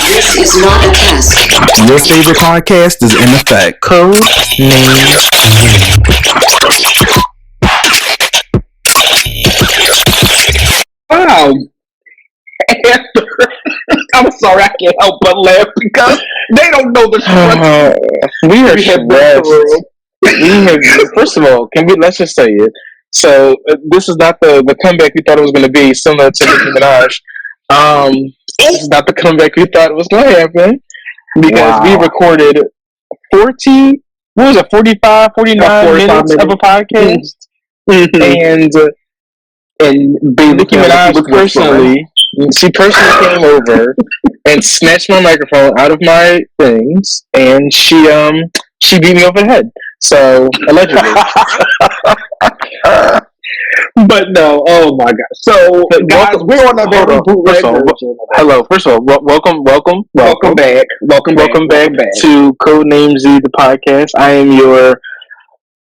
This is not a test. Your favorite podcast is in effect. Code names. Wow. After, I'm sorry, I can't help but laugh because they don't know the struggle. We are stressed. First of all, let's just say it. So this is not the comeback we thought it was going to be, similar to Nicki Minaj. This is not the comeback we thought it was going to happen because we recorded 45, 49 minutes of a podcast, and Nicki Minaj personally came over and snatched my microphone out of my things, and she beat me over the head. So allegedly. But no, oh my god. So guys, we're on a very bootleg version. Hello, first of all, welcome back to Codename Z, the podcast. I am your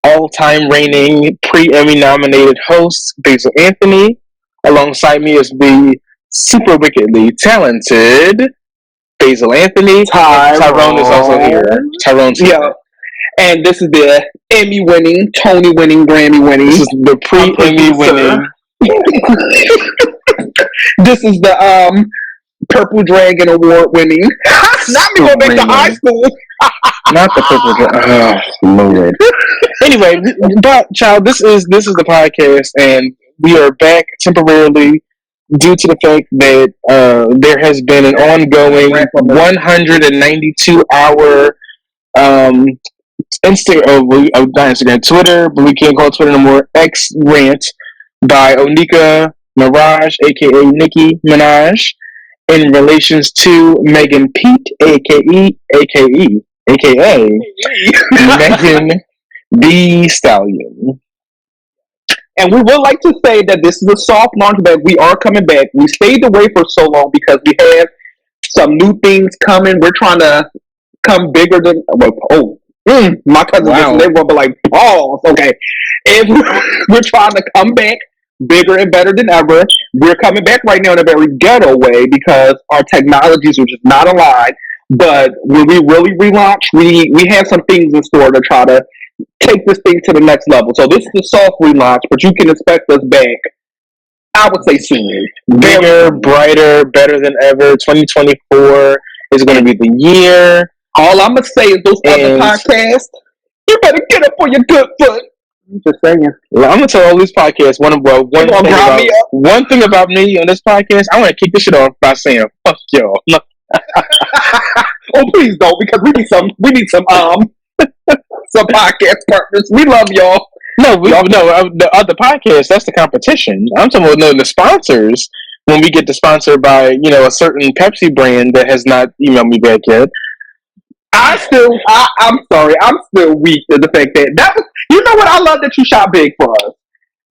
all-time reigning pre-Emmy nominated host, Basil Anthony. Alongside me is the super wickedly talented Basil Anthony. Tyrone is also here. Tyrone's here. Yeah. And this is the Emmy-winning, Tony-winning, Grammy-winning. This is the pre-Emmy winning. This is the Purple Dragon Award-winning. Not me going back to high school. Not the Purple Dragon. Oh, Lord. Anyway, but child, this is the podcast, and we are back temporarily due to the fact that there has been an ongoing 192-hour Twitter, but we can't call it Twitter no more, X rant by Onika Mirage, aka Nicki Minaj, in relations to Megan Pete, aka Megan the Stallion. And we would like to say that this is a soft launch, but we are coming back. We stayed away for so long because we have some new things coming. We're trying to come bigger than my cousin they were like, pause. Okay. And we're trying to come back bigger and better than ever. We're coming back right now in a very ghetto way because our technologies are just not aligned. But when we really relaunch, we have some things in store to try to take this thing to the next level. So this is a soft relaunch, but you can expect us back, I would say, soon. Bigger, brighter, better than ever. 2024 is going to be the year. All I'm going to say is those other podcasts, you better get up on your good foot. I'm just saying. Well, I'm going to tell all these podcasts one thing about me on this podcast. I want to kick this shit off by saying, fuck y'all. Oh, please don't, because we need some some podcast partners. We love y'all. The other podcasts, that's the competition. I'm talking about the sponsors. When we get sponsored by, a certain Pepsi brand that has not emailed me back yet. I'm sorry. I'm still weak to the fact that was, what? I love that you shot big for us.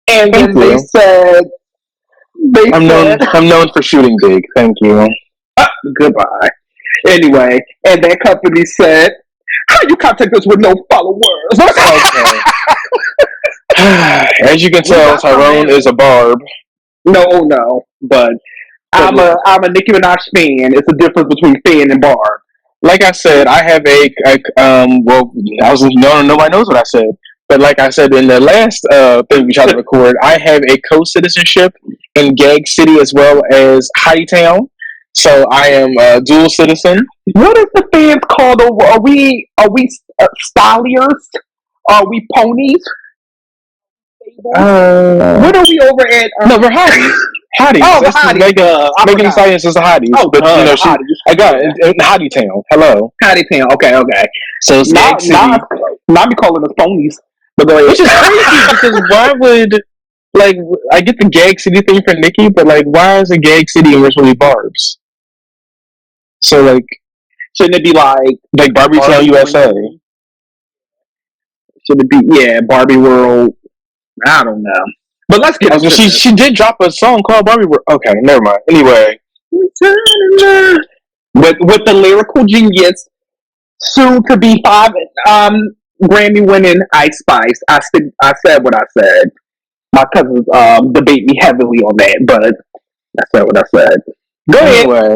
And then they said, I'm known for shooting big. Thank you. Goodbye. Anyway, and that company said, how you contact us with no followers? Okay. As you can tell, Tyrone is a barb. No, but I'm a Nicki Minaj fan. It's a difference between fan and barb. Like I said, I have nobody knows what I said. But like I said in the last thing we tried to record, I have a co-citizenship in Gag City as well as Hottie Town. So I am a dual citizen. What is the fans called over? Are we stalliers? Are we ponies? What are we over at? No, we're hotties. Hotties. Oh, hotties. Megan the Stallion is a hottie. Oh, but I got it. Hottie Town. Hello. Hottie Town. Okay. So it's not be calling us ponies. But which is crazy because why would I get the Gag City thing for Nicki, but why is a Gag City and we're supposed to be barbs? So shouldn't it be like Barbie Town USA? Should it be Barbie World? I don't know. But let's get into this. She did drop a song called Barbie World. Okay, never mind. Anyway, with the lyrical genius, soon to be 5 Grammy winning Ice Spice. I said what I said. My cousins debate me heavily on that, but I said what I said. Go ahead. Anyway,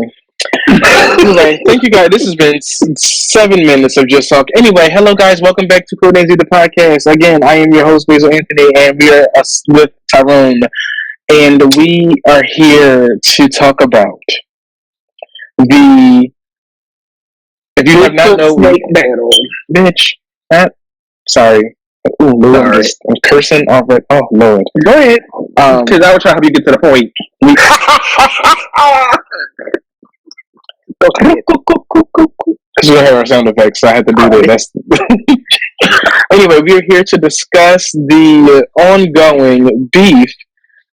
Anyway, thank you guys. This has been 7 minutes of just talk. Anyway, hello guys, welcome back to Cool Daisy the podcast. Again, I am your host Basil Anthony, and we are with Tyrone, and we are here to talk about the. If you have not known, snake battle, bitch. Sorry. Ooh, Lord, I'm cursing off it. Oh Lord, go ahead. Because I was trying to help you get to the point. Because we don't have our sound effects, so I had to do that. Anyway, we are here to discuss the ongoing beef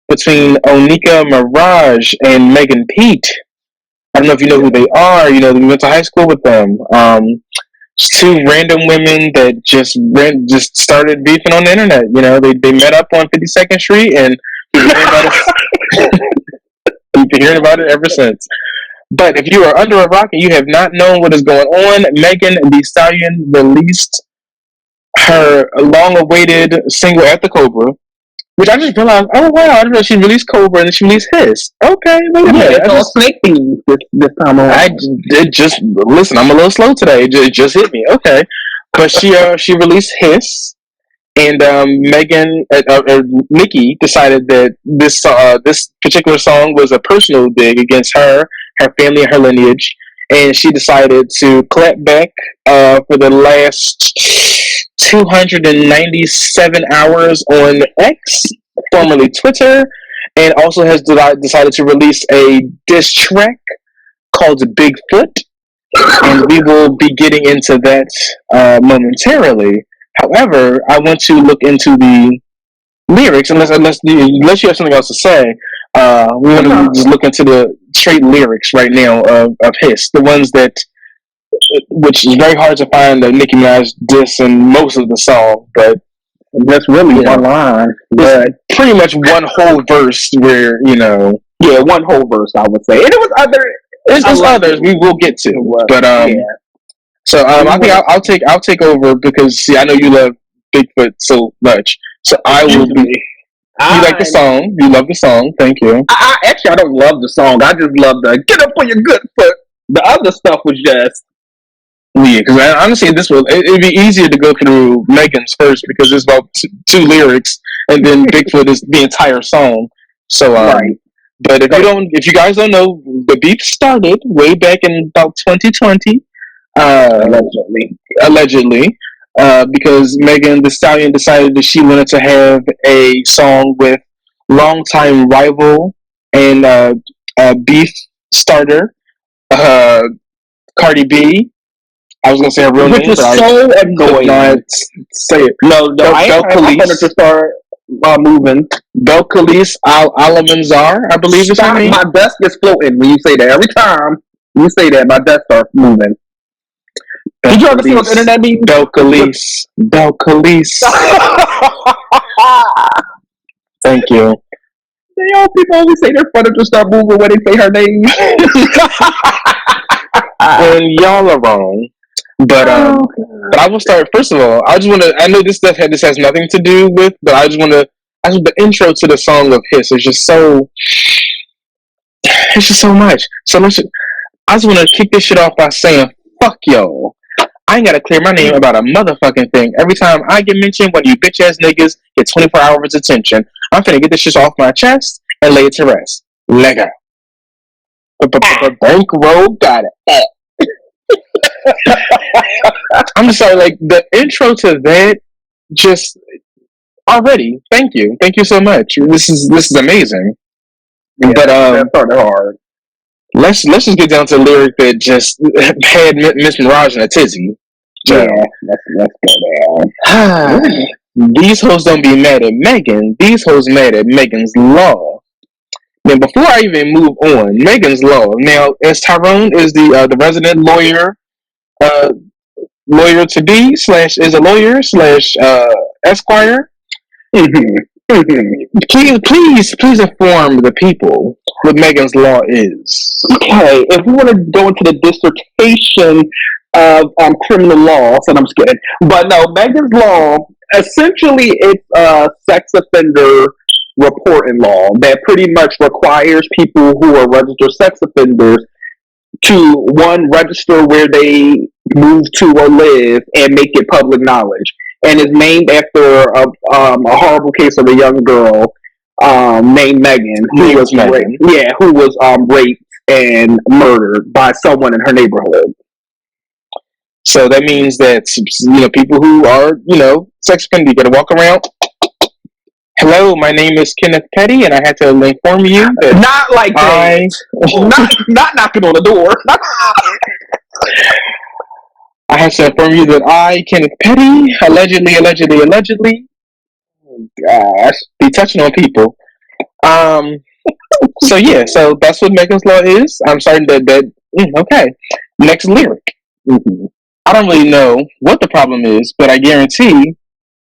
between Onika Mirage and Megan Pete. I don't know if you know who they are. You know, we went to high school with them. Just two random women that just started beefing on the internet. You know, they met up on 52nd Street, and we've been hearing about it ever since. But if you are under a rock and you have not known what is going on, Megan Thee Stallion released her long-awaited single "At the Cobra," which I just realized. Oh wow! I didn't know she released Cobra and then she released Hiss. Okay, wait a minute. It's all snake themed this time around. I did just listen. I'm a little slow today. It just hit me. Okay, but she released Hiss. And Megan, Nicki decided that this particular song was a personal dig against her family, and her lineage, and she decided to clap back for the last 297 hours on X, formerly Twitter, and also has decided to release a diss track called "Bigfoot," and we will be getting into that momentarily. However, I want to look into the lyrics, unless you have something else to say. We want to just look into the straight lyrics right now of Hiss, the ones that, which is very hard to find a Nicki Minaj diss in most of the song, but that's really one line. But pretty much one whole verse where, one whole verse, I would say. And it was there's others we will get to, but So I think I'll take over because see I know you love Bigfoot so much, so I will be. You like the song? You love the song? Thank you. I don't love the song. I just love the "Get Up on Your Good Foot." The other stuff was just weird because honestly, it'd be easier to go through Megan's first because it's about two lyrics, and then Bigfoot is the entire song. So right. But if you guys don't know, the beef started way back in about 2020. Allegedly, because Megan Thee Stallion decided that she wanted to have a song with longtime rival and beef starter Cardi B. I was gonna say her real name, which is so annoying. Not say it. No, I wanted to start moving. Belcalis Alamanzar, I believe is her name. My desk is floating when you say that. Every time you say that, my desk starts moving. Did you ever see what the internet means? Belcalis. Thank you. People always say their furniture start moving when they say her name. And y'all are wrong. But I will start. First of all, I just want to. I know this has nothing to do with, but I just want the intro to the song of Hiss is just so. It's just so much. So I just want to kick this shit off by saying, "Fuck y'all." I ain't gotta clear my name about a motherfucking thing. Every time I get mentioned, when you bitch ass niggas get 24 hours attention, I'm finna get this shit off my chest and lay it to rest. Lego. Bankroll got it. I'm just sorry, like the intro to that just already. Thank you so much. This is amazing. Yeah, but that started hard. Let's just get down to the lyric that just had Miss Mirage in a tizzy. So, yeah, let's go down. These hoes don't be mad at Megan. These hoes mad at Megan's Law. Now, before I even move on, Megan's Law. Now, as Tyrone is the resident lawyer to be / is a lawyer / esquire. Please inform the people what Megan's Law is. Okay, if we want to go into the dissertation of criminal law, so I'm just kidding. But no, Megan's Law, essentially it's a sex offender reporting law that pretty much requires people who are registered sex offenders to one register where they move to or live and make it public knowledge. And is named after a horrible case of a young girl named Megan, who was Megan. who was raped and murdered by someone in her neighborhood. So that means that people who are sex offenders, you gotta walk around. Hello, my name is Kenneth Petty, and I had to inform you that not like that. Not knocking on the door. I have to inform you that I, Kenneth Petty, allegedly, gosh, be touching on people. So yeah, so that's what Megan's Law is. I'm sorry that okay. Next lyric. Mm-hmm. I don't really know what the problem is, but I guarantee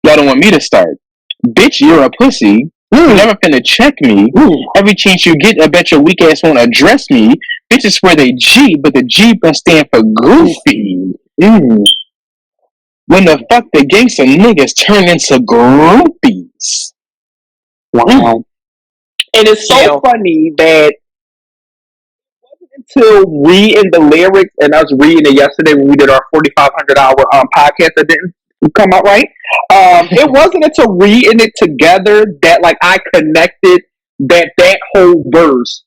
y'all don't want me to start. Bitch, you're a pussy. You never finna check me. Every chance you get, I bet your weak ass won't address me. Bitches swear they G, but the G must stand for goofy. When the fuck the gangsta niggas turn into groupies. Wow. And it's so funny that it wasn't until reading the lyrics and us reading it yesterday when we did our 4,500-hour podcast that didn't come out right. It wasn't until reading it together that like I connected that whole verse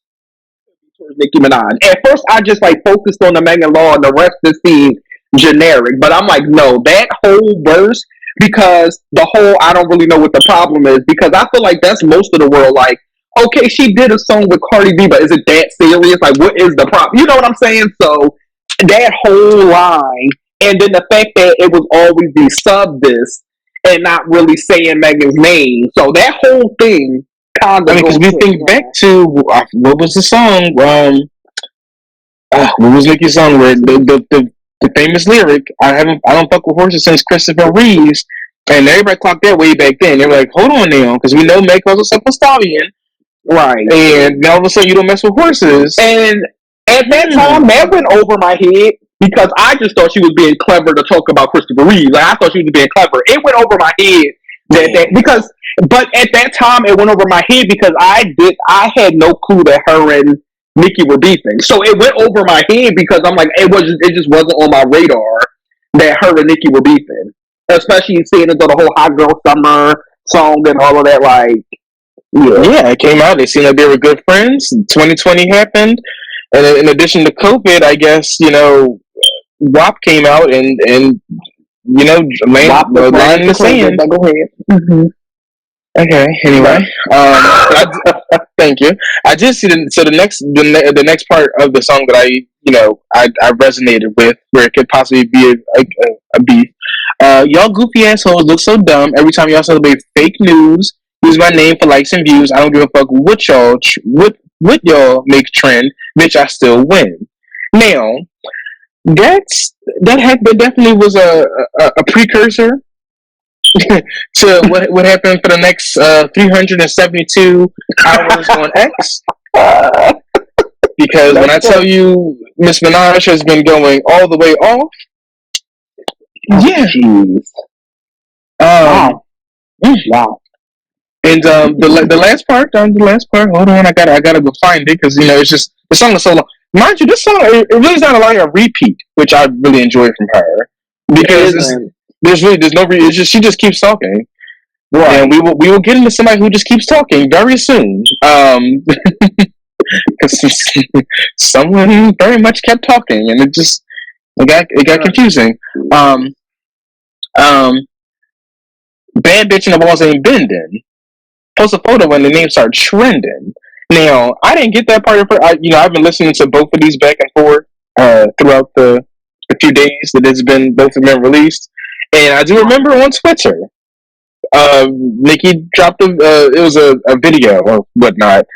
towards Nicki Minaj. At first, I just like focused on the Megan Law and the rest of the scene generic, but I'm like, no, that whole verse, because the whole I don't really know what the problem is, because I feel like that's most of the world. Like, okay, she did a song with Cardi B, but is it that serious? Like, what is the problem? You know what I'm saying? So that whole line, and then the fact that it was always the sub this and not really saying Megan's name, so that whole thing kind of. Because we think back to what was the song? What was Nicki's song where the famous lyric? I don't fuck with horses since Christopher Reeves, and everybody clocked that way back then. They were like, hold on now, because we know Meg was a simple stallion, right? And now all of a sudden you don't mess with horses. And at that time, that went over my head because I just thought she was being clever to talk about Christopher Reeves. Like I thought she was being clever. It went over my head but at that time it went over my head because I had no clue that her and Nicki were beefing. So it went over my head because I'm like, it just wasn't on my radar that her and Nicki were beefing. Especially seeing it through the whole Hot Girl Summer song and all of that, like yeah, it came out. They seemed like they were good friends. 2020 happened, and in addition to COVID, I guess WAP came out and line in the sand. Go ahead. Mm-hmm. Okay. Anyway, thank you. I did see the next part of the song that I resonated with, where it could possibly be a beef. Y'all goofy assholes look so dumb every time y'all celebrate fake news. Use my name for likes and views. I don't give a fuck what y'all make trend. Bitch, I still win. Now, that definitely was a precursor to what happened for the next 372 hours on X. Because when I tell you Miss Minaj has been going all the way off, yeah. Jeez. Wow. And the last part. Hold on, I gotta go find it because it's just the song is so long. Mind you, this song it really is not a lot of repeat, which I really enjoy from her because there's no reason. It's just she just keeps talking. Right. And we will get into somebody who just keeps talking very soon. Because someone very much kept talking, and it got confusing. Bad bitch in the walls ain't bending. Post a photo when the names start trending. Now, I didn't get that part of her. I've been listening to both of these back and forth throughout the few days that both have been released, and I do remember on Twitter, Nicki dropped it was a video or whatnot,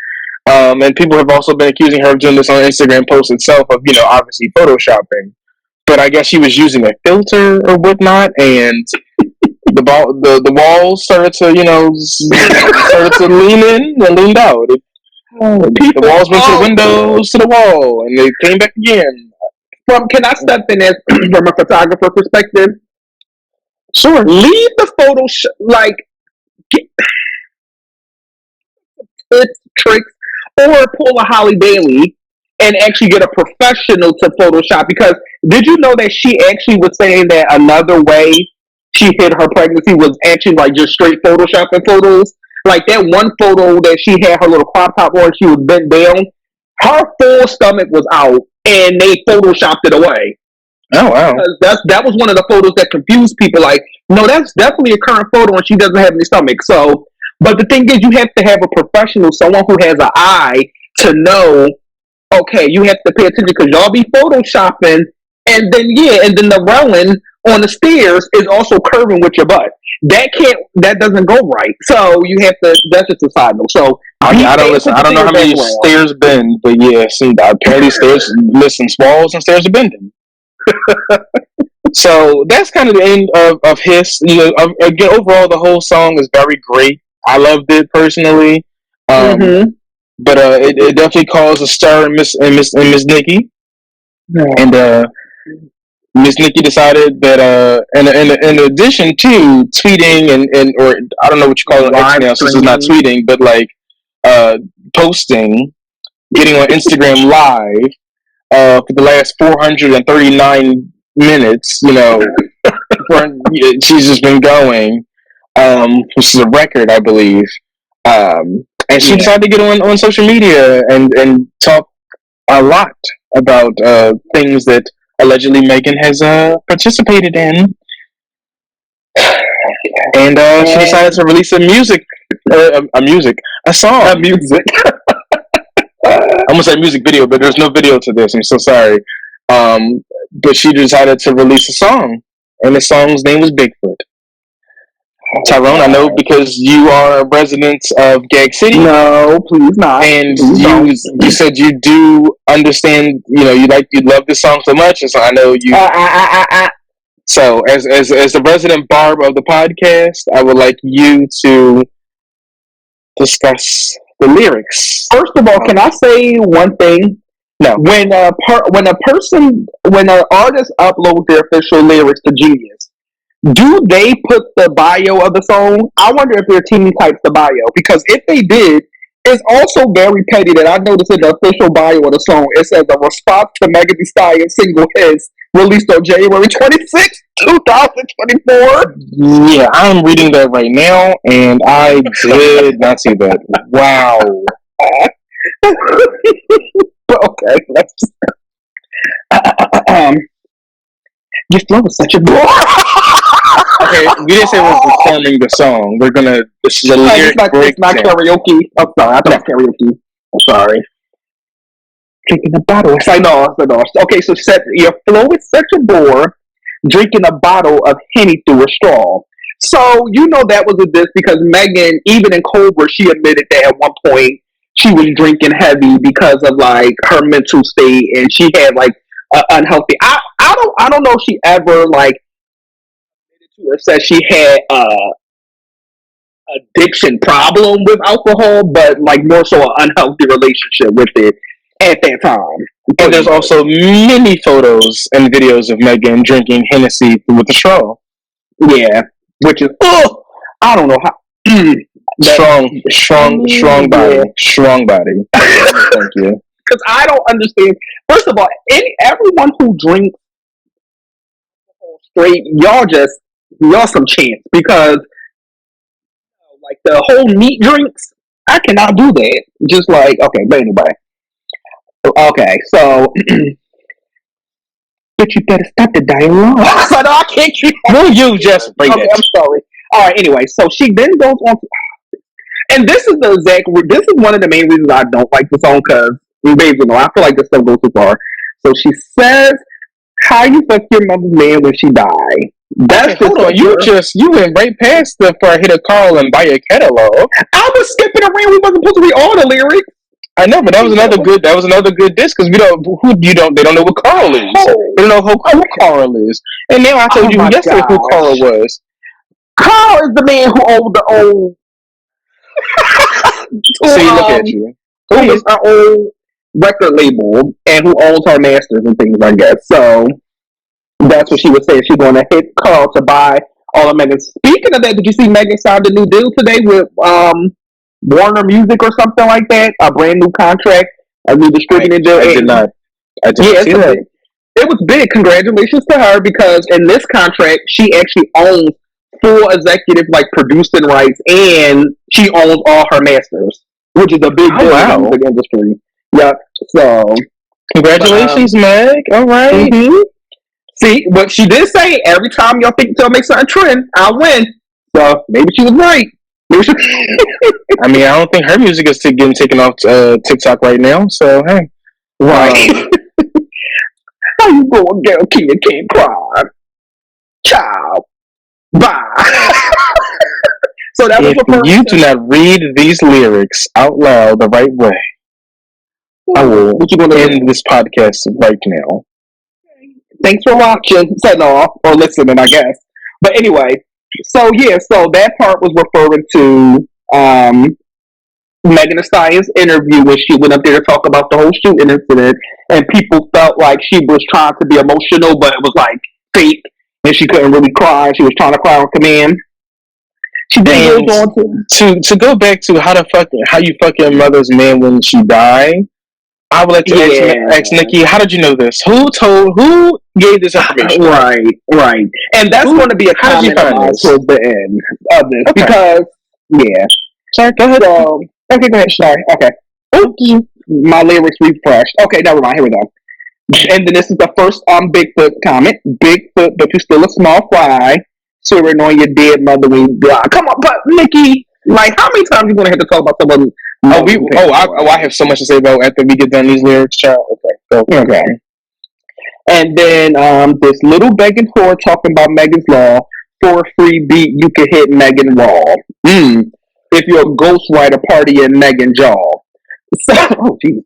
and people have also been accusing her of doing this on Instagram post itself of obviously photoshopping, but I guess she was using a filter or whatnot, and the walls started to lean in and leaned out. The walls went to the windows to the wall, and they came back again. Can I step in as from a photographer perspective? Sure. Leave the photo tricks or pull a Holly Bailey and actually get a professional to Photoshop. Because did you know that she actually was saying that another way she hid her pregnancy was actually like just straight Photoshopping photos? Like that one photo that she had her little crop top on, she was bent down. Her full stomach was out, and they photoshopped it away. Oh wow! That was one of the photos that confused people. Like, no, that's definitely a current photo, and she doesn't have any stomach. So, but the thing is, you have to have a professional, someone who has an eye to know. Okay, you have to pay attention because y'all be photoshopping, and then the railing on the stairs is also curving with your butt. That doesn't go right. So you have to. That's just a side note. So I don't listen. I don't know how many stairs bend, but yeah, see, apparently stairs. Listen, walls and stairs are bending. So that's kind of the end of his. Again, overall, the whole song is very great. I loved it personally. But it definitely caused a stir in Miss Nicki, and Miss Nicki decided that in addition to tweeting and or I don't know what you call it now, since it's not tweeting, but like posting, getting on Instagram Live for the last 439 minutes. She's just been going, which is a record, I believe. And she decided to get on social media and talk a lot about things that allegedly Megan has participated in. And she decided to release a song. I'm gonna say music video, but there's no video to this. I'm so sorry. But she decided to release a song, and the song's name was Bigfoot. Tyrone, I know because you are a resident of Gag City. No, please not. And you said you do understand. You love this song so much, and so I know you. So, as the resident barb of the podcast, I would like you to discuss the lyrics. First of all, can I say one thing? No. When an artist uploads their official lyrics to Genius, do they put the bio of the song? I wonder if their team types the bio, because if they did, it's also very petty that I noticed in the official bio of the song, it says a response to Megan Thee Stallion's single His, released on January 26, 2024. Yeah, I'm reading that right now, and I did not see that. Wow. Okay, let's just... your flow is such a bore. Okay, we didn't say we're performing the song. This is a lyric breakdown. It's not karaoke. I'm sorry, I thought it was karaoke. I'm sorry. Drinking a bottle. I know. Okay, so your flow is such a bore. Drinking a bottle of Henny through a straw. So that was a diss because Megan, even in Cobra, she admitted that at one point she was drinking heavy because of like her mental state, and she had like unhealthy. I don't know if she ever like or said she had addiction problem with alcohol, but like more so an unhealthy relationship with it at that time. And there's also many photos and videos of Megan drinking Hennessy with a straw. Yeah, which is I don't know how. Strong body. Yeah. Strong body. Thank you. Because I don't understand. First of all, everyone who drinks straight, y'all some chance, because like the whole neat drinks, I cannot do that. Just like, okay, but anyway. Okay, so but you better stop the dialogue. So no, I can't keep on. Will you just bring it? I'm sorry. Alright, anyway, so she then goes on to, and this is one of the main reasons I don't like the song, because I feel like this stuff goes too far. So she says, how you fuck your mother's man when she died? That's hold on, you went right past the for hit a call and buy a catalog. I was skipping around. We wasn't supposed to read all the lyrics. I know, but that was another good disc, because they don't know what Carl is. They don't know who Carl is. And now I told you yesterday who Carl was. Carl is the man who owned the old. See, look at you. Who is our old record label and who owns her masters and things, I guess. So that's what she was saying. She's going to hit Carl to buy all of Megan. Speaking of that, did you see Megan signed a new deal today with Warner Music or something like that? A brand new contract A new distributor deal. I did not. I did not see that. It was big. Congratulations to her because in this contract, she actually owns full executive like producing rights, and she owns all her masters, which is a big deal in the music industry. Yep. So, congratulations, Meg. All right. Mm-hmm. See, but she did say every time y'all think y'all make something trend, I'll win. So maybe she was right. I mean, I don't think her music is getting taken off TikTok right now. So hey, right. How you going, girl? Can't cry. Ciao. Bye. So that was if you do not read these lyrics out loud the right way, I will end this podcast right now. Thanks for watching, setting off, or listening, I guess. But anyway, so that part was referring to Megan Thee Stallion's interview when she went up there to talk about the whole shooting incident, and people felt like she was trying to be emotional, but it was like fake, and she couldn't really cry. She was trying to cry on command. She then goes on to go back to how you fuck your mother's man when she died. I would like to ask Nicki, how did you know this? Who gave this information? Right. And that's going to be a comment towards the end of this because Sorry, go ahead. Okay, go ahead. Sorry. Okay. Oops. My lyrics refreshed. Okay, never mind. Here we go. And then this is the first Bigfoot comment. Bigfoot, but you're still a small fry. Swearing on your dead mother when you die. Come on, but Nicki, like, how many times are you going to have to talk about someone? I have so much to say about after we get done these lyrics, child. Okay. And then this little begging whore talking about Megan's Law. For a free beat, you can hit Megan Raw. If you're a ghostwriter, party in Megan Jaw. So,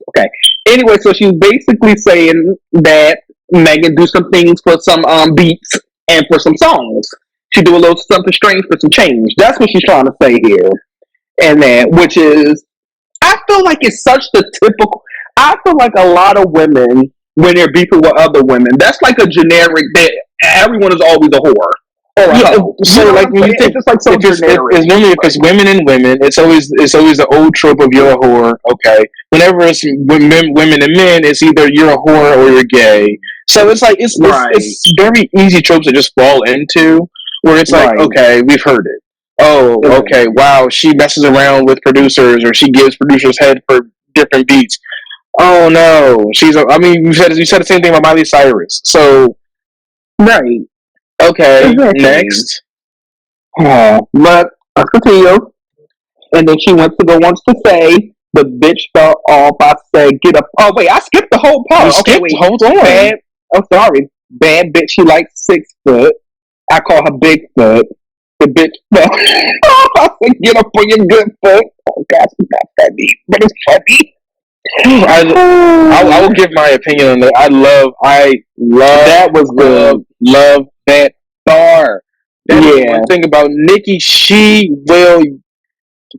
okay. Anyway, so she's basically saying that Megan do some things for some beats and for some songs. She do a little something strange for some change. That's what she's trying to say here. And that, which is, I feel like it's such the typical. I feel like a lot of women, when they're beefing with other women, that's like a generic that everyone is always a whore. So like when you think it's like so generic. It's normally if it's women and women, it's always the old trope of you're a whore. Okay, whenever it's women and men, it's either you're a whore or you're gay. So it's like it's very easy tropes to just fall into. Where it's like, okay, we've heard it. Oh, okay, wow, she messes around with producers or she gives producers head for different beats. Oh no, you said the same thing about Miley Cyrus. So, right. Okay, next. But let's continue. And then she went to go on to say, the bitch fell off. I said, get up. Oh, wait, I skipped the whole part. Hold on. Sorry. Bad bitch, she likes 6 foot. I call her Bigfoot. The bitch fell. I said, get up on your good foot. Oh, gosh, it's not funny, but it's funny. I will give my opinion on that. I love that was good. Love that bar. One thing about Nicki, she will.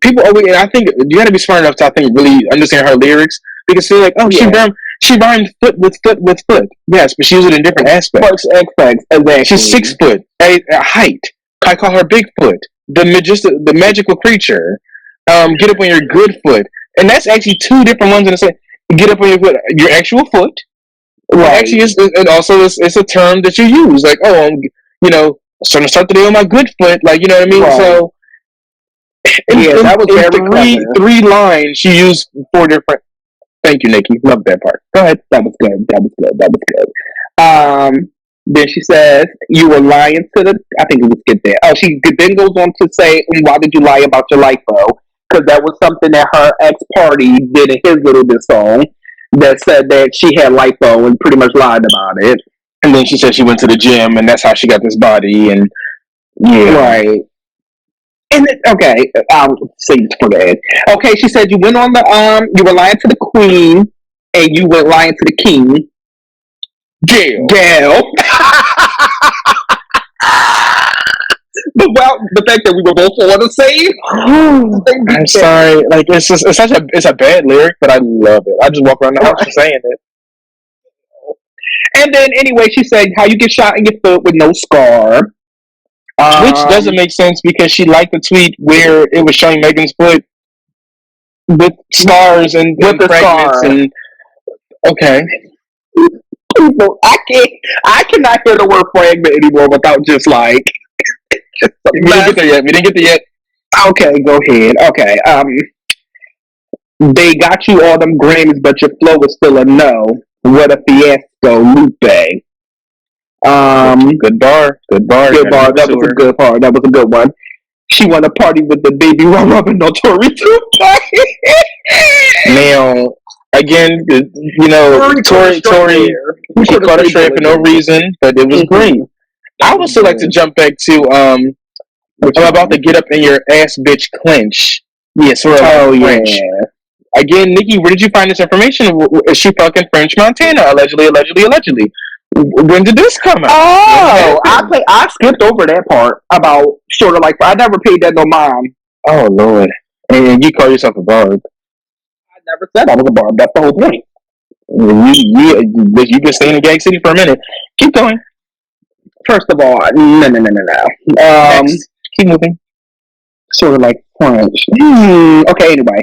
People always, and I think you got to be smart enough to really understand her lyrics because they're like, she rhymed foot with foot with foot. Yes, but she used it in different aspects. Exactly. She's 6 foot at height. I call her Bigfoot, the magical creature. Get up on your good foot. And that's actually 2 different ones in the same. Get up on your foot, your actual foot. Right. Actually, it's a term that you use. Like, I'm going to start the day on my good foot. Like, you know what I mean? Right. So, that was very 3 lines. She used 4 different. Thank you, Nicki. Love that part. Go ahead. That was good. Then she says, you were lying to the. I think we skip there. Oh, she then goes on to say, why did you lie about your lipo? Because that was something that her ex-party did in his little bit song that said that she had lipo and pretty much lied about it. And then she said she went to the gym and that's how she got this body. And right. And I'll say for that. Okay, she said you went on you were lying to the queen and you were lying to the king. Gail. Well, the fact that we were both on the same. I'm sorry. Like it's a bad lyric, but I love it. I just walk around the house saying it. And then anyway, she said how you get shot in your foot with no scar. Which doesn't make sense because she liked the tweet where it was showing Megan's foot with scars and with the fragments scar. and Okay. People, I cannot hear the word fragment anymore without just like. We didn't get there yet. Okay, go ahead. Okay, they got you all them Grammys, but your flow is still a no. What a fiasco, Lupe. Good bar. Good bar. That was a good part. That was a good one. She want to party with the baby while rubbing no Tory too. Now, again, you know, Tory, she caught a straight for no reason, but it was great. I would still like to jump back to I'm about to get up in your ass, bitch, clinch. Yeah, sort of French. Yeah. Again, Nicki, where did you find this information? Is she fucking French Montana? Allegedly. When did this come out? Oh, I skipped over that part about sort of like I never paid that no mind. Oh Lord, and you call yourself a barb? I never said I was a barb. That's the whole point. You've been staying in Gag City for a minute. Keep going. First of all, no. Next. Keep moving. Sort of like French. Okay, anyway.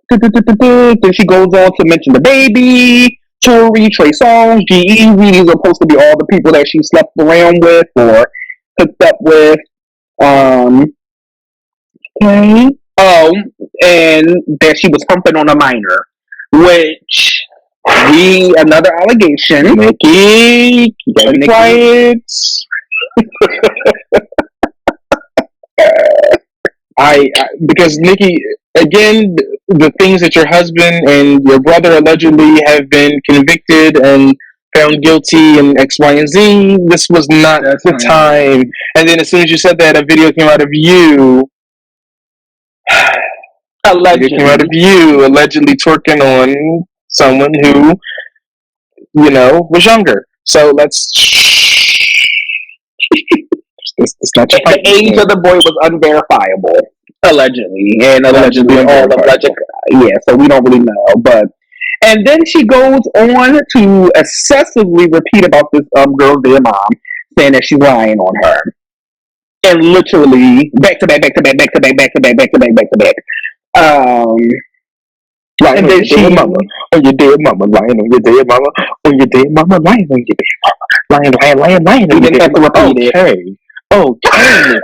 Then she goes on to mention the baby, Tory, Trey Songz, G-Eazy. These are supposed to be all the people that she slept around with or hooked up with. Okay. Oh, and that she was humping on a minor, which another allegation. Nicki, you gotta be quiet. Because Nicki, again, the things that your husband and your brother allegedly have been convicted and found guilty in X, Y, and Z, this was not the time. And then as soon as you said that, a video came out of you. Allegedly twerking on someone who, was younger. So let's. It's not your the age of the boy was unverifiable, allegedly, and allegedly all alleged. Yeah, so we don't really know, but. And then she goes on to excessively repeat about this girl's dear mom, saying that she's lying on her, and literally back to back. Lying and then she mama, on your dead mama, lying on your dead mama, on your dead mama, lying on your dead mama, lying. We didn't have to repeat it. Okay,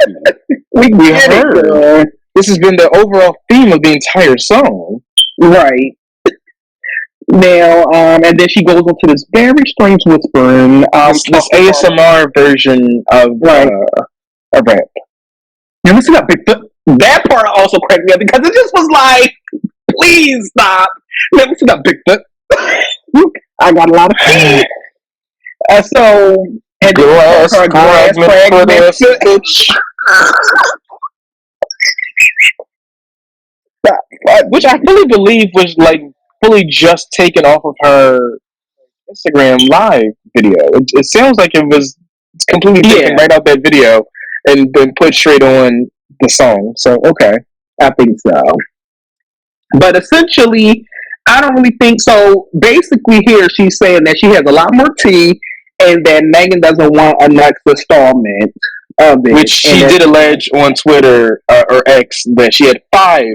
we heard. This has been the overall theme of the entire song, right? Now, and then she goes into this very strange whispering, this ASMR version of rap. Now listen up, that part also cracked me up because it just was like, please stop. Now listen up, Big Foot. I got a lot of pain. So, and glass bitch. Which I fully believe was like fully just taken off of her Instagram live video. It sounds like it was completely taken right out that video and then put straight on the song. So okay, I think so. But essentially, I don't really think so. Basically, here she's saying that she has a lot more tea, and that Megan doesn't want a next installment of it. Which she did allege on Twitter or X that she had 5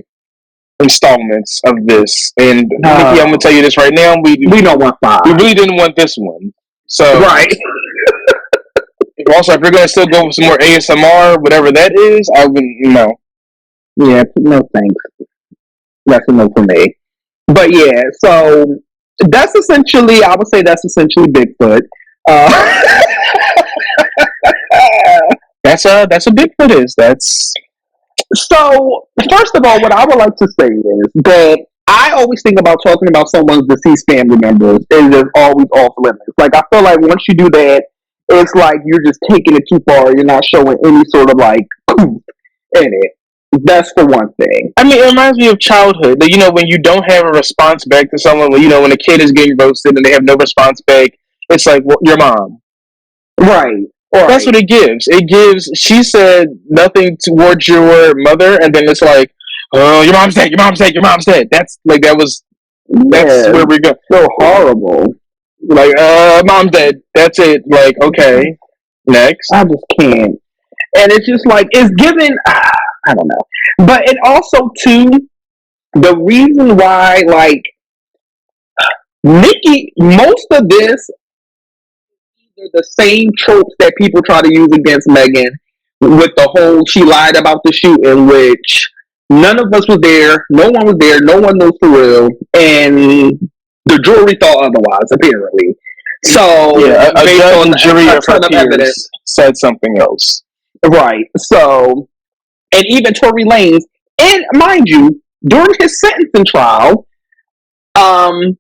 installments of this. And Nicki, I'm gonna tell you this right now: we don't want 5. We really didn't want this one. So right. Also, if you're gonna still go with some more ASMR, whatever that is, I wouldn't. No. Yeah, no thanks. That's a no for me. But yeah, so that's essentially, I would say that's essentially Bigfoot. That's a Bigfoot is. That's. So, first of all, what I would like to say is that I always think about talking about someone's deceased family members and there's always off limits. Like, I feel like once you do that, it's like you're just taking it too far. You're not showing any sort of like poof in it. That's for one thing. I mean, it reminds me of childhood. You know, when you don't have a response back to someone, when a kid is getting roasted and they have no response back, it's like, well, your mom. Right. That's what it gives. It gives, she said nothing towards your mother, and then it's like, oh, your mom's dead. That's like, that's where we go. So horrible. Like, mom's dead. That's it. Like, okay, next. I just can't. And it's just like, it's given, I don't know. But it also, too, the reason why, like, Nicki, most of this are the same tropes that people try to use against Megan with the whole she lied about the shooting, which none of us was there, no one was there, no one knows for real, and the jury thought otherwise, apparently. So, Yeah, a based judge on and jury a of her ton of evidence, peers said something else. right? So, and even Tory Lanez, and mind you, during his sentencing trial, who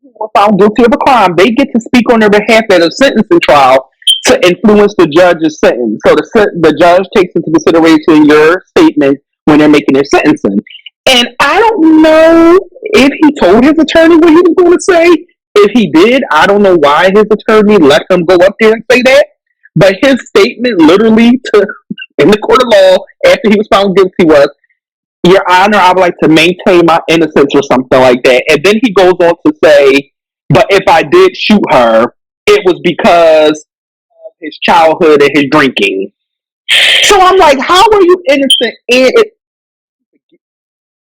were found guilty of a crime, they get to speak on their behalf at a sentencing trial to influence the judge's sentence. So the judge takes into consideration your statement when they're making their sentencing. And I don't know if he told his attorney what he was going to say. If he did, I don't know why his attorney let him go up there and say that. But his statement literally to in the court of law after he was found guilty was, Your Honor, I would like to maintain my innocence or something like that. And then he goes on to say, but if I did shoot her, it was because of his childhood and his drinking. So I'm like, how are you innocent? And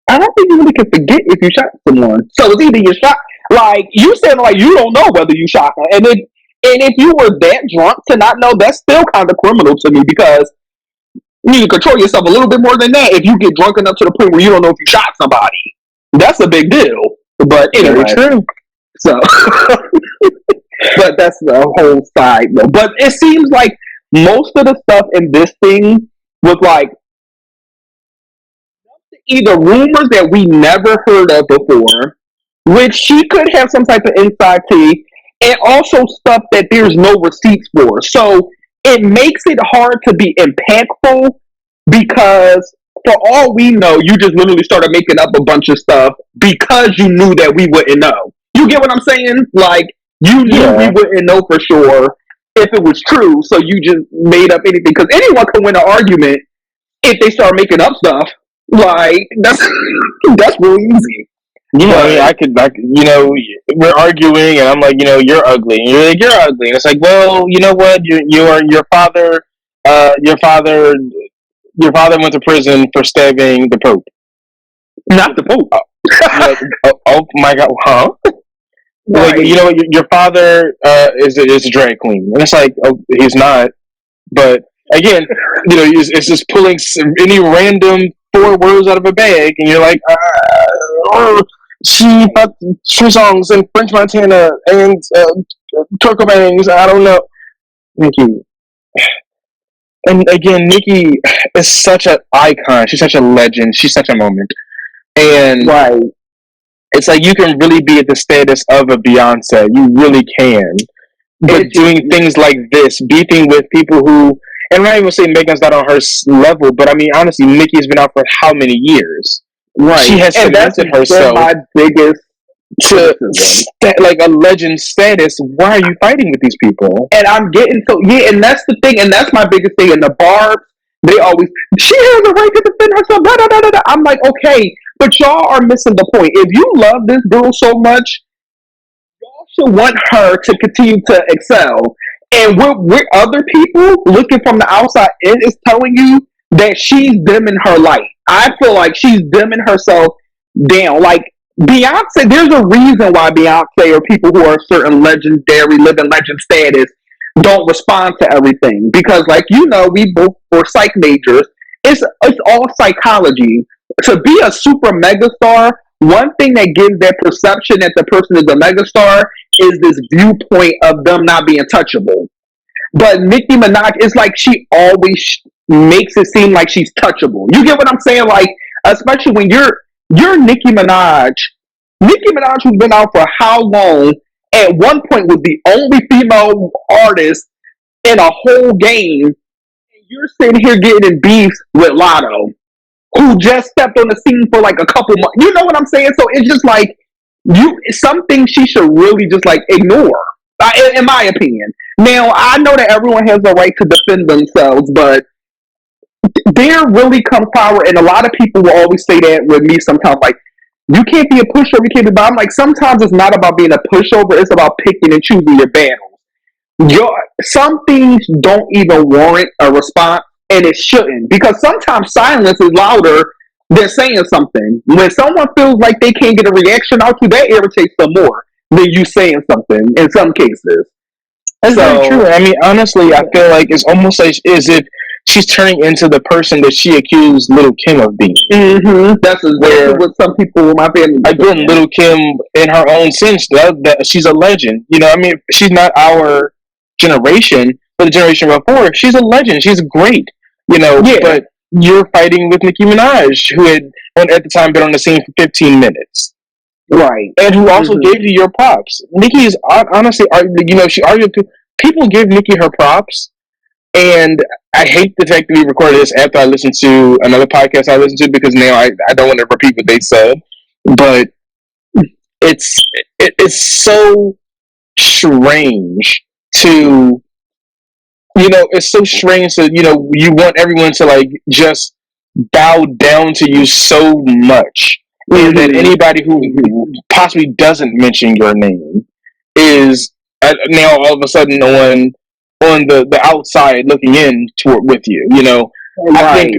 I don't think you really can forget if you shot someone. So it's either you shot, like you said, like you don't know whether you shot her, and if you were that drunk to not know, that's still kind of criminal to me because you need to control yourself a little bit more than that. If you get drunk enough to the point where you don't know if you shot somebody, that's a big deal. But anyway, very true. So, but that's the whole side though. But it seems like most of the stuff in this thing was like either rumors that we never heard of before, which she could have some type of inside tea, and also stuff that there's no receipts for. So it makes it hard to be impactful because for all we know, you just literally started making up a bunch of stuff because you knew that we wouldn't know. You get what I'm saying? Like, you knew we wouldn't know for sure if it was true, so you just made up anything. Because anyone can win an argument if they start making up stuff. Like, that's really easy. Yeah, I mean, we're arguing, and I'm like, you're ugly. And you're like, you're ugly. And it's like, well, you know what? Your father, your father went to prison for stabbing the Pope. Not the Pope. Like, oh my God, huh? Right. Like, your father is a drag queen, and it's like, oh, he's not. But again, it's just pulling any random 4 words out of a bag, and you're like, she thought two songs in French Montana and Turco Bangs. I don't know, Nicki. And again, Nicki is such an icon. She's such a legend. She's such a moment. And right. It's like you can really be at the status of a Beyonce. You really can. But doing things like this, beefing with people who, and I'm not even saying Megan's not on her level, but I mean, honestly, Nicki's been out for how many years? Right. She has cemented herself my biggest like a legend status. Why are you fighting with these people? And I'm getting and that's the thing, and that's my biggest thing. And the barbs, they always, she has the right to defend herself. Blah, blah, blah, blah. I'm like, okay, but y'all are missing the point. If you love this girl so much, y'all should want her to continue to excel. And we're other people looking from the outside in is telling you that she's dimming her light. I feel like she's dimming herself down. Like Beyonce, there's a reason why Beyonce or people who are certain legendary living legend status don't respond to everything. Because like we both were psych majors. It's all psychology. To be a super megastar, one thing that gives that perception that the person is a megastar is this viewpoint of them not being touchable. But Nicki Minaj is like she always makes it seem like she's touchable. You get what I'm saying? Like, especially when you're Nicki Minaj. Nicki Minaj, who's been out for how long, at one point was the only female artist in a whole game. And you're sitting here getting in beefs with Lotto, who just stepped on the scene for like a couple months. You know what I'm saying? So it's just like some things she should really just like ignore, in my opinion. Now I know that everyone has the right to defend themselves, but there really comes power, and a lot of people will always say that with me sometimes, like, you can't be a pushover, you can't be, but I'm like, sometimes it's not about being a pushover, it's about picking and choosing your battles. Some things don't even warrant a response, and it shouldn't, because sometimes silence is louder they're saying something. When someone feels like they can't get a reaction out to, that irritates them more than you saying something in some cases. That's very true. So I mean, honestly, I feel like it's almost like as if she's turning into the person that she accused Little Kim of being. that's exactly Where what some people in my family do. again, Little Kim, in her own sense, that she's a legend. You know, I mean, she's not our generation, but the generation before, she's a legend. She's great. You know, Yeah. but you're fighting with Nicki Minaj, who had at the time been on the scene for 15 minutes. Right. And who also gave you your props. Nicki is honestly, you know, she argued. People give Nicki her props, and I hate the fact that we recorded this after I listened to another podcast I listened to because now I don't want to repeat what they said, but it's so strange to, you know, it's so strange to, you know, you want everyone to like just bow down to you so much, and that anybody who possibly doesn't mention your name is now all of a sudden on the outside looking in toward with you. You know, I think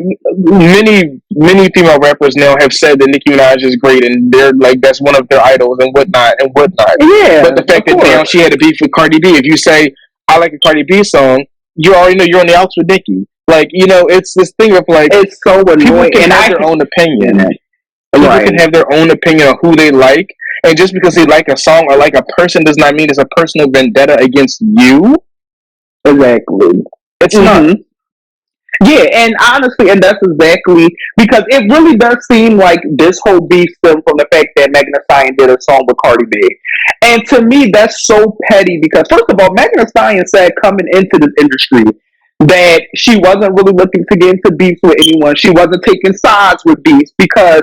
many female rappers now have said that Nicki Minaj is great and they're like that's one of their idols and whatnot. Yeah, but the fact that now she had a beef with Cardi B. If you say I like a Cardi B song, you already know you're on the outs with Nicki. Like, you know, it's this thing of like it's so annoying. People can have their own opinion. People can have their own opinion on who they like, and just because they like a song or like a person does not mean it's a personal vendetta against you. Exactly. It's not. Yeah, and honestly, and that's exactly because it really does seem like this whole beef stemmed from the fact that Megan Thee Stallion did a song with Cardi B, and to me, that's so petty because first of all, Megan Thee Stallion said coming into this industry that she wasn't really looking to get into beefs with anyone. She wasn't taking sides with beefs because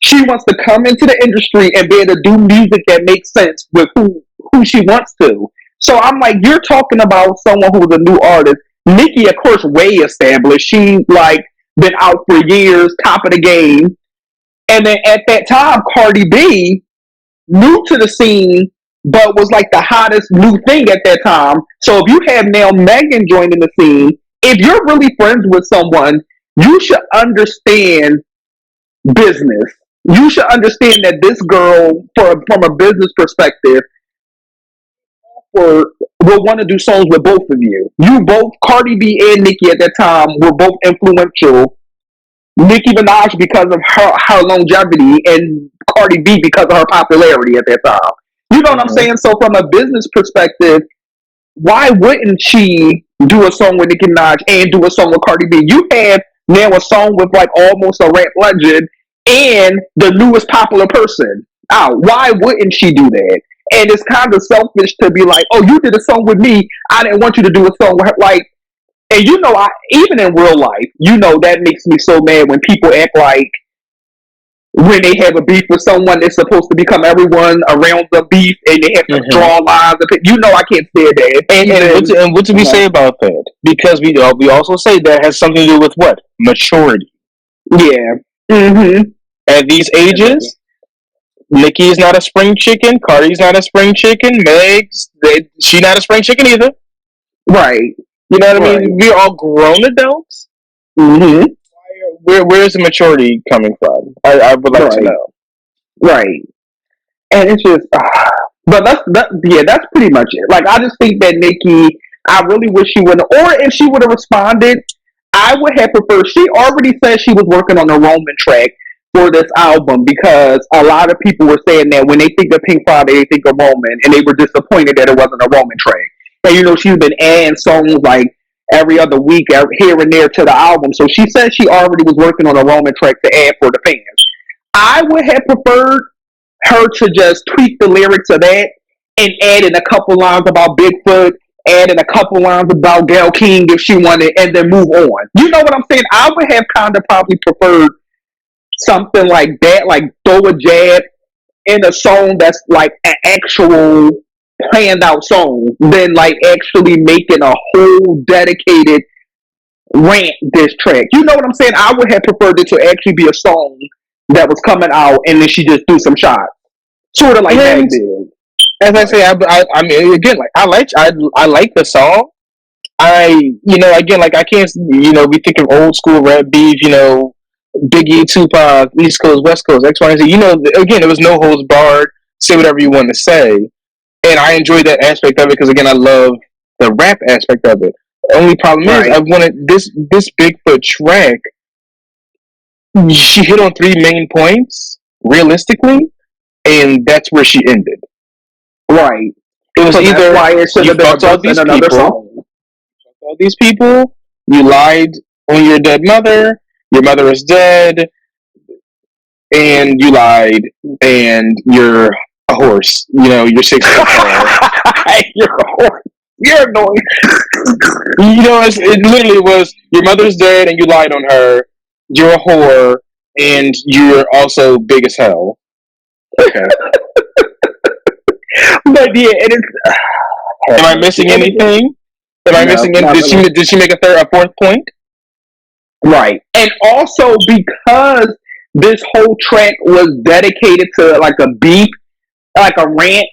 she wants to come into the industry and be able to do music that makes sense with who she wants to. So I'm like, you're talking about someone who's a new artist. Nicki, of course, way established. She like been out for years, top of the game. And then at that time, Cardi B, new to the scene, but was like the hottest new thing at that time. So if you have now Megan joining the scene, if you're really friends with someone, you should understand business. You should understand that this girl, from a business perspective, will want to do songs with both of you. You both, Cardi B and Nicki at that time, were both influential. Nicki Minaj because of her longevity, and Cardi B because of her popularity at that time. You know what I'm saying? So from a business perspective, why wouldn't she do a song with Nicki Minaj and do a song with Cardi B? You have now a song with like almost a rap legend and the newest popular person out. Why wouldn't she do that? And it's kind of selfish to be like, oh, you did a song with me. I didn't want you to do a song with her. Like, and you know, even in real life, you know, that makes me so mad when people act like when they have a beef with someone, it's supposed to become everyone around the beef and they have to draw lines. You know, I can't stand that. And what do we say about that? Because we also say that has something to do with what? Maturity. Yeah. At these ages, Nicki is not a spring chicken. Cardi's not a spring chicken. She's not a spring chicken either. Right. You know what I mean? We're all grown adults. Where's the maturity coming from? I would like to know. Right. And it's just, but that's pretty much it. Like, I just think that Nicki, I really wish she would have, or if she would have responded, I would have preferred. She already said she was working on a Roman track for this album because a lot of people were saying that when they think of Pink Friday, they think of Roman, and they were disappointed that it wasn't a Roman track. And you know, she's been adding songs like every other week, here and there to the album. So she said she already was working on a Roman track to add for the fans. I would have preferred her to just tweak the lyrics of that and add in a couple lines about Bigfoot, add in a couple lines about Gayle King if she wanted, and then move on. You know what I'm saying? I would have kind of probably preferred something like that, like throw a jab in a song that's like an actual planned out song than like actually making a whole dedicated rant diss track. You know what I'm saying? I would have preferred it to actually be a song that was coming out and then she just threw some shots. Sort of like that did. As I say, I mean, again, like I like the song. You know, again, like I can't, you know, we think of old school rap beef, you know, Biggie, Tupac, East Coast, West Coast, X, Y, and Z. Again, there was no holds barred. Say whatever you want to say, and I enjoyed that aspect of it because again, I love the rap aspect of it. The only problem is, I wanted this Bigfoot track. She hit on three main points realistically, and that's where she ended. Right. It was either you fucked all these people, you lied on your dead mother, your mother is dead, and you lied, and you're a horse. You're 6 foot tall. You're a horse. You're annoying. It literally was your mother's dead, and you lied on her. You're a whore, and you're also big as hell. Okay. But yeah, it is. Am I missing anything? Did she make a fourth point? Right. And also because this whole track was dedicated to like a beef, like a rant,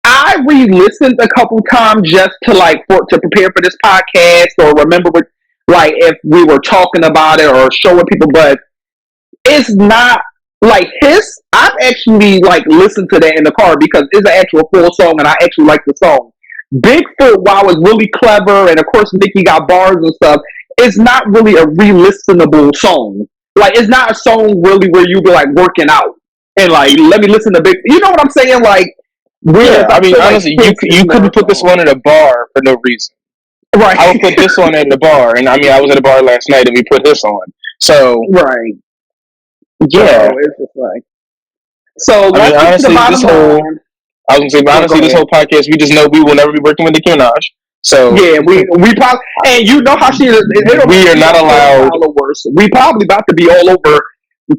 I re-listened a couple times just to to prepare for this podcast or remember if we were talking about it or showing people, but it's not like I've actually listened to that in the car because it's an actual full song and I actually like the song. Bigfoot, while it's really clever and of course Nicki got bars and stuff, it's not really a re-listenable song. It's not a song really where you be working out and let me listen to Big. You know what I'm saying? Yeah, I mean, honestly, you couldn't put this one at a bar for no reason. Right. I would put this one at the bar, and I mean, I was at a bar last night and we put this on. So right. Yeah. So it's just so let's honestly, this whole podcast, we just know we will never be working with Nicki Minaj. So yeah, we probably, and you know how she is. We are not allowed. Followers. We probably about to be all over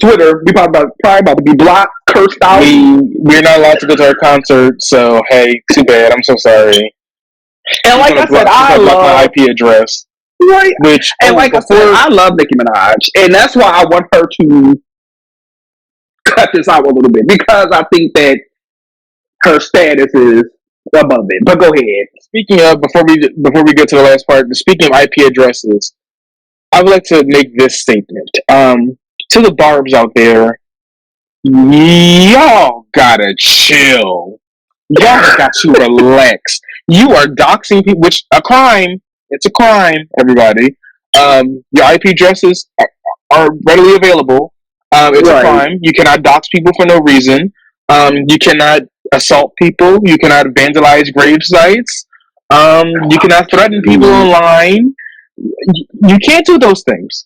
Twitter. We probably about to be blocked, cursed out. We're not allowed to go to her concert. So hey, too bad. I'm so sorry. And like I said, I love my IP address. Right. I said, I love Nicki Minaj, and that's why I want her to cut this out a little bit because I think that her status is above it. But go ahead. Speaking of, before we get to the last part, speaking of IP addresses, I would like to make this statement. To the barbs out there, y'all gotta chill. Y'all got to relax. You are doxing people, which a crime. It's a crime, everybody. Your IP addresses are readily available. It's a crime. You cannot dox people for no reason. You cannot assault people. You cannot vandalize grave sites. You cannot threaten people online. You can't do those things.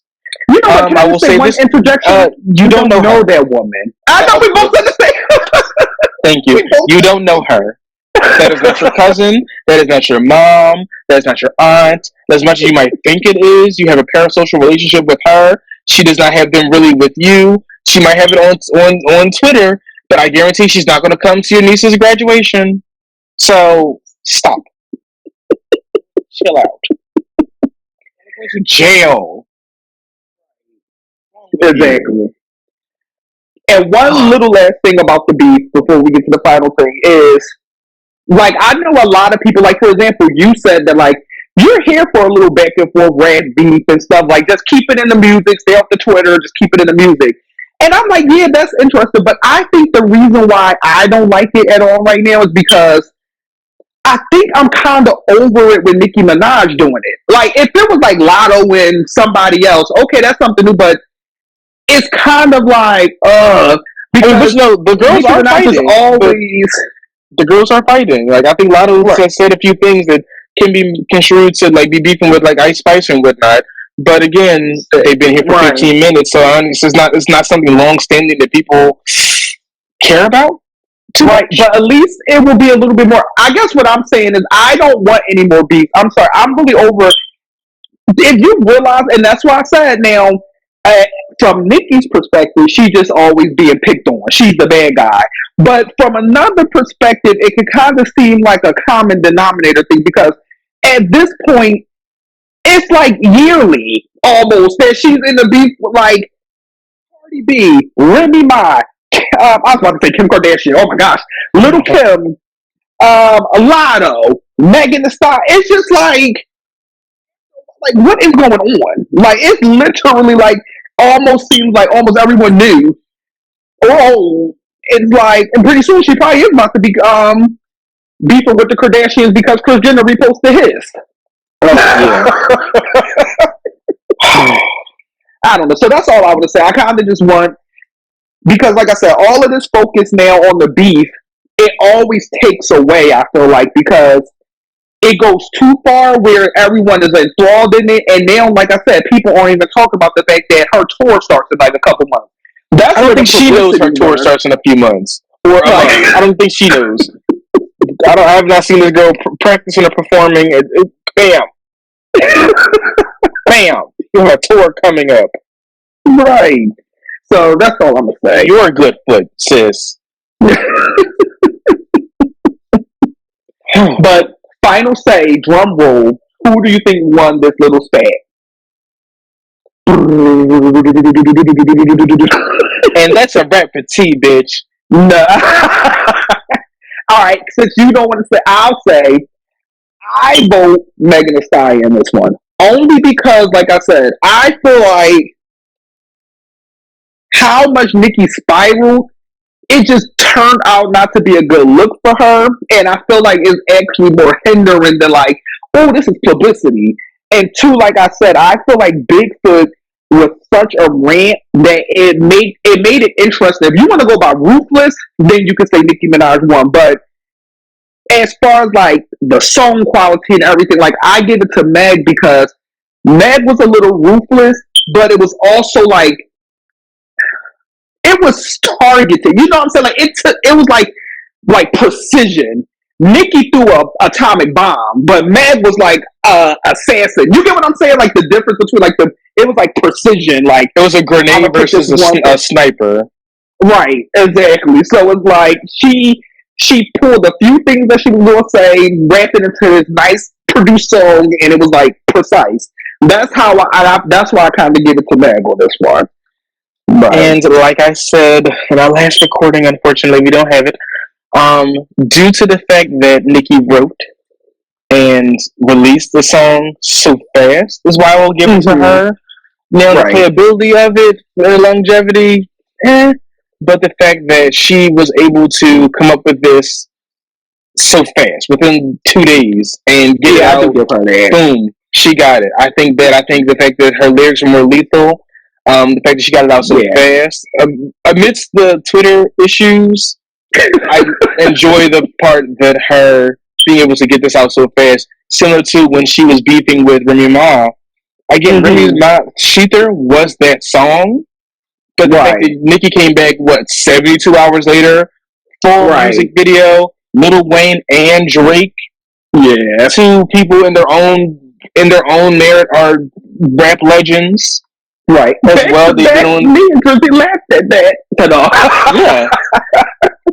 You know what? I will say this interjection. You don't know that woman. I know we both said the same. Thank you. You don't know her. That is not your cousin. That is not your mom. That is not your aunt. As much as you might think it is, you have a parasocial relationship with her. She does not have them really with you. She might have it on Twitter, but I guarantee she's not going to come to your niece's graduation. So stop. Chill out. Going to jail. Exactly. And one little last thing about the beef before we get to the final thing is, I know a lot of people, for example, you said that, you're here for a little back and forth rant beef and stuff, just keep it in the music, stay off the Twitter, just keep it in the music. And I'm like, yeah, that's interesting, but I think the reason why I don't like it at all right now is because I think I'm kind of over it with Nicki Minaj doing it. If it was Lotto and somebody else, okay, that's something new, but it's kind of because the girls are fighting. The girls are fighting. I think Lotto said a few things that can be construed to be beefing with Ice Spice and whatnot. But again, they've been here for 15 minutes, so it's not something long standing that people care about. Right, but at least it will be a little bit more. I guess what I'm saying is I don't want any more beef. I'm sorry, I'm really over. If you realize, and that's why I said now, from Nicki's perspective, she's just always being picked on. She's the bad guy. But from another perspective, it can kind of seem like a common denominator thing because at this point, it's yearly almost that she's in the beef with Cardi B, Remy Ma, I was about to say Kim Kardashian. Oh my gosh, Little Kim, Lotto, Megan Thee Stallion. It's just what is going on? It's literally almost seems like almost everyone knew. Oh, it's like, and pretty soon she probably is about to be beefing with the Kardashians because Kris Jenner reposted his. I don't know. So that's all I would say. I kind of just want, because like I said, all of this focus now on the beef, it always takes away, I feel like, because it goes too far where everyone is enthralled in it, and now, like I said, people aren't even talking about the fact that her tour starts in like a couple months. I don't think she knows her tour starts in a few months. Or I don't think she knows. I have not seen this girl practicing or performing. Bam, bam, you have a tour coming up. Right. So that's all I'm gonna say. You're a good foot, sis. But final say, drum roll. Who do you think won this little spat? And that's a rap for T, bitch. No. All right. Since you don't want to say, I'll say I vote Megan Thee Stallion in this one. Only because, like I said, I feel like how much Nicki spiraled, it just turned out not to be a good look for her. And I feel like it's actually more hindering than like, oh, this is publicity. And two, like I said, I feel like Bigfoot was such a rant that it made it interesting. If you want to go by ruthless, then you can say Nicki Minaj won. But as far as like the song quality and everything, like I give it to Meg because Meg was a little ruthless, but it was also like it was targeted. You know what I'm saying? Like it was like precision. Nicki threw a atomic bomb, but Meg was like assassin. You get what I'm saying? Like the difference between like it was like precision. Like it was a grenade versus a sniper. Right, exactly. So it's like she pulled a few things that she was going to say, wrapped it into this nice produced song, and it was like precise. That's how that's why I kind of give it to Meg on this one. But, and like I said in our last recording, unfortunately we don't have it. Due to the fact that Nicki wrote and released the song so fast, is why I will give it to her. Now the playability of it, the longevity, but the fact that she was able to come up with this so fast within 2 days and get it out, give her that. Boom, she got it. I think the fact that her lyrics were more lethal, the fact that she got it out so fast, amidst the Twitter issues, I enjoy the part that her being able to get this out so fast, similar to when she was beefing with Remy Ma. Again, Remy Ma, Sheether was that song, but the fact that Nicki came back, 72 hours later, full music video, Lil Wayne and Drake, two people in their own merit are rap legends, as well. Me and Drippy laughed at that.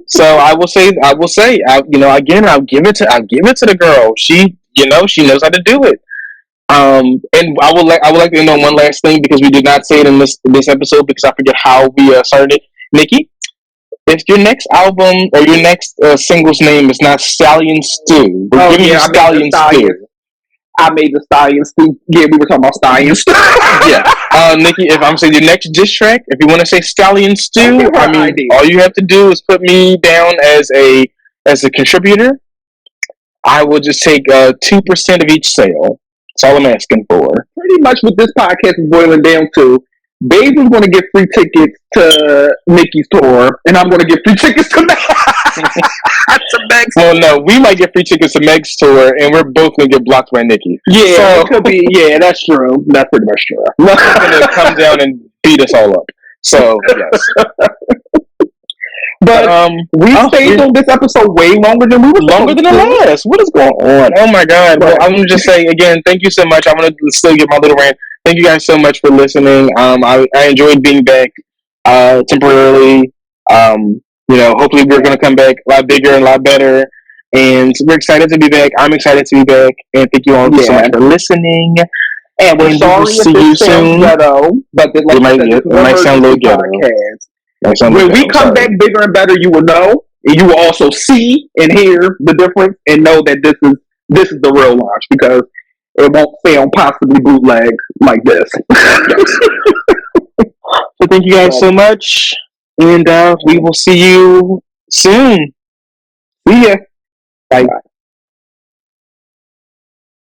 So I will say, again, I'll give it to the girl. She knows how to do it. And I would like to end on one last thing because we did not say it in this episode because I forget how we started. Nicki, if your next album or your next single's name is not Stallion Stew, we're giving you Stallion Stew. I made the Stallion Stew. Yeah, we were talking about Stallion Stew. Nicki, if I'm saying your next diss track, if you want to say Stallion Stew, all you have to do is put me down as a contributor. I will just take 2% of each sale. That's all I'm asking for. Pretty much what this podcast is boiling down to. Babe is going to get free tickets to Nicki's tour, and I'm going to get free tickets to Meg's. Well, no, we might get free tickets to Meg's tour, and we're both going to get blocked by Nicki. Yeah, so, it could be. Yeah, that's true. That's pretty much true. She's going to come down and beat us all up. So, yes. But we stayed on this episode way longer than we were longer than the last. What is going on? Oh my God! Well, I'm gonna just say again, thank you so much. I'm gonna still give my little rant. Thank you guys so much for listening. I enjoyed being back temporarily. Hopefully we're gonna come back a lot bigger and a lot better. And we're excited to be back. I'm excited to be back. And thank you all so much for listening. And we're sorry see you soon. Ghetto, but it might sound a little ghetto. When we come back bigger and better, you will know, and you will also see and hear the difference, and know that this is the real launch because it won't sound possibly bootleg like this. So thank you guys so much, and we will see you soon. See ya. Bye.